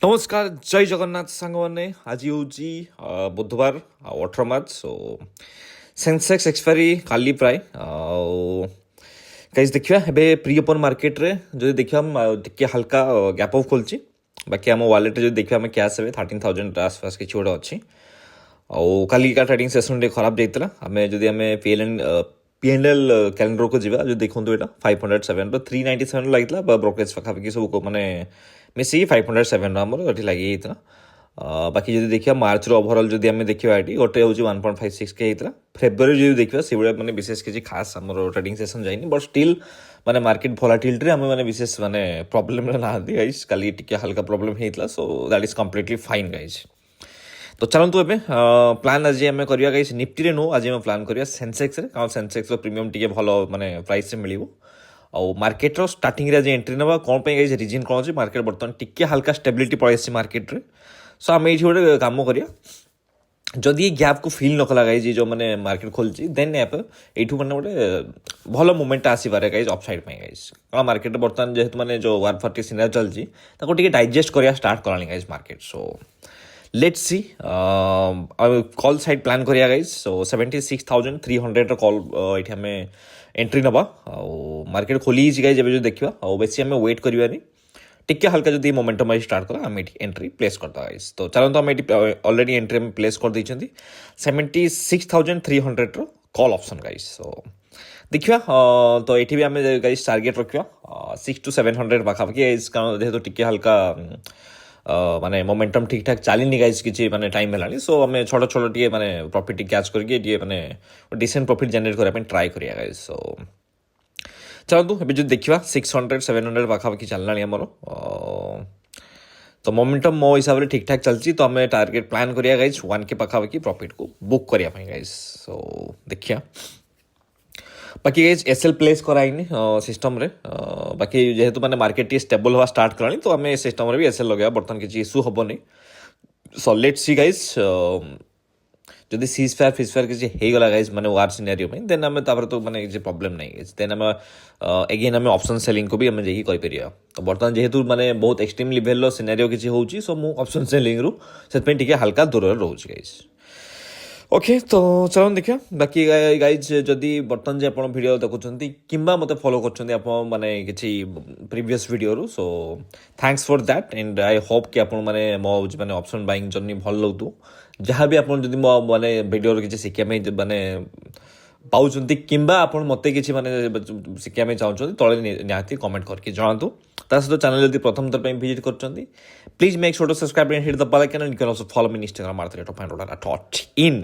नमस्कार जय जगन्नाथ सांगने आज हूँ बुधवार 18 मार्च सो सेंसेक्स एक्सपायरी काली प्राय कहीं देखा ए प्री ओपन मार्केट रे जो देखा टे हल्का गैप अफ खोलची बाकी आम वालेट जो देखा कैश हे 13,000 आसपास किसी गोटे अच्छी का ट्रेडिंग सेसन टे खराब जाता आम जदि आम पीएनएल कैलेंडर को जीवा जो देखो यहाँ 507 397 लगी ब्रोकरेज पाखापाखि सब मैंने मिसिकी 507 आमर ये लगी बाकी जो देखा मार्च ओभरअल जब आम देखा ये गोटे हूँ 1.56 के होता फेब्रुआरी जो देखा से भाया मैंने विशेष किसी खास आम ट्रेडिंग सेसन जाइए बट स्टिल माने मार्केट भोलाटिलिटी आम मैंने विशेष माने प्रॉब्लम ना गाइज कल टी हल्का प्रॉब्लम होता so that is completely fine guys तो चलतु ए प्लान आज आम करवा गाइज निफ्टी रे नो आज आम प्लान करवा सेंसेक्स कारण सेंसेक्स प्रीमियम टी भल माने प्राइस से मिल आउ मार्केट स्टार्टिंग आज एंट्री ना कौन गाइज रिजन कौन अच्छी मार्केट बर्तमान टी हल्का स्टेबिलिटी पड़े मार्केट रे सो आम ये गोटे कम करा जदि ये गैप को फिल न कला गाइज जो मैंने मार्केट खोलची देन एप यू मैंने गोटे भल मुवमेंट आसपे गाइज अपसाइड गाइज कारण मार्केट बर्तमान जेहेतु मैंने जो 140 सिनारी चलती डाइजेस्ट करा start Kalani guys market so let's see call side plan करिया गाइज सो 76,300 कॉल ये आम एंट्री नवा मार्केट खोली गाइज जो देखा बेसी आम वेट करवानी टिके हल्का जब मोमेंटम आज स्टार्ट करा आम एंट्री प्लेस करता गाइज तो चलते आम ऑलरेडी एंट्री आम प्लेस कर देइछंती 76,300 कॉल ऑप्शन गाइज सो देखिया तो ये भी आम गाइज टार्गेट रखा 600 to 700 पाखापाखि गाइज कारण जेहेतु टिके हल्का माने मोमेंटम ठीक ठाक चलनी गाइज किसी माने टाइम है सो आम छोट छोट टे माने प्रॉफिट कैच करके माने डिसेंट प्रॉफिट जनरेट करने ट्राई करिया गाइज सो चलतु अभी जो देखा 600-700 पाखापाखि चलना आमर तो मोमेंटम मो हिसाब से ठीक ठाक चलती तो आम टार्गेट प्लान करिया गाइज 1 के पाखापाखि प्रॉफिट को बुक करने गाइज सो देखिया बाकी गाइज एसएल प्लेस कराइनी सिस्टम रे बाकी जेहेतु मैंने मार्केट टी स्टेबल हवा स्टार्ट कलानी तो आम सिस्टम रे भी एसएल लगे बर्तमान किसी इश्यू हेनी सो लेट्स सी गाइज जदि सीज फायर फिज फायर किसी होगला गाइज मैंने वार सिनेरियो में देन आम तो मैंने किसी प्रॉब्लम नहीं गाइज देन आम एगेन आम ऑप्शन सेलिंग को भी आम जाइए कहीपर तो बर्तमान जेहेतु मैंने बहुत एक्सट्रीम लेवल सिनेरियो किसी होची सो मु ऑप्शन सेलिंग रु से हल्का दूर रोचे गाइज ओके तो चलो देखिए बाकी गाइज जदि बर्तमान जो आप वीडियो देखुं कि मत फॉलो कर माने किसी प्रीवियस वीडियो रु so thanks for that and I hope कि आप मो माने ऑप्शन बाइंग जर्नी भल लगू जहाँ भी आप मो माने वीडियो किसी शिक्षा माने पाँच कि आप मत कि माने शिक्षा चाहते तले निहाती कमेंट करके जनातु सहित चैनल जब प्रथम थर विजिट कर please make sure to subscribe and hit the bell icon and you can also follow me Instagram @find_in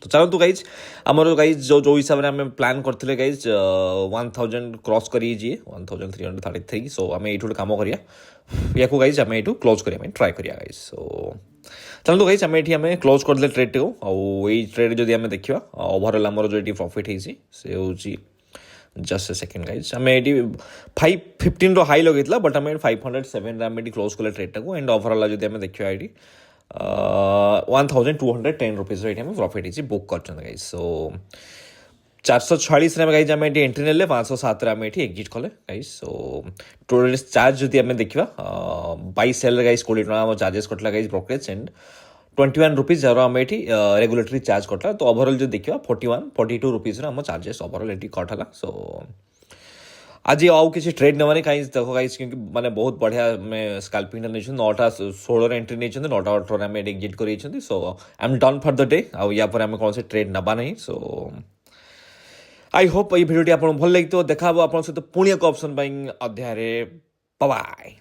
तो चलतु गाइज आमर गाइज जो हिसाब से आम प्लान करते गाइज 1000 क्रॉस करिए 1333 सो आम ये कम करिया या गाइज आम ये क्लोज करिया ट्राई करिया गाइज सो चलते गाइज आम ये क्लोज करदे ट्रेड को ट्रेड जब आम देखा ओभरअल आमर जो ये प्रॉफिट से हूँ जस्ट सेकेंड गाइज आम ये 515 हाई लगे बट आम 507 आम क्लोज कले ट्रेड को एंड ओभरअल जब आम देखा ये 1,210 रुपीज ये प्रॉफिट बुक कर गाइज सो 446 गाइज आम ये एंट्री ने 507 आम ये एक्जिट कले गाइज सो टोटल चार्ज जब आम देखा बाई सेल गाइज 20 टका चार्जेस कटला गाइज ब्रोकरेज एंड 21 रुपीज जार आम ये रेगुलेटरी चार्ज कटला तो ओभरअल जो देखा 42 रुपीज आम चार्जेस ओभरअल ये कटला सो आज आउ किसी ट्रेड नवानी कहीं देखो गाइज क्योंकि मैंने बहुत बढ़िया में स्काल्पिंग नहीं 9टा 16 एंट्री नहीं 9टा 18 आम एक्जिट कर so I am done for the day आउ या पर आम कौन से ट्रेड नवा नहीं सो आई होप ये भिडियो आपको भल लगी देखा आप सहित पुणी एक ऑप्शन बाइंग अध्याय बाय।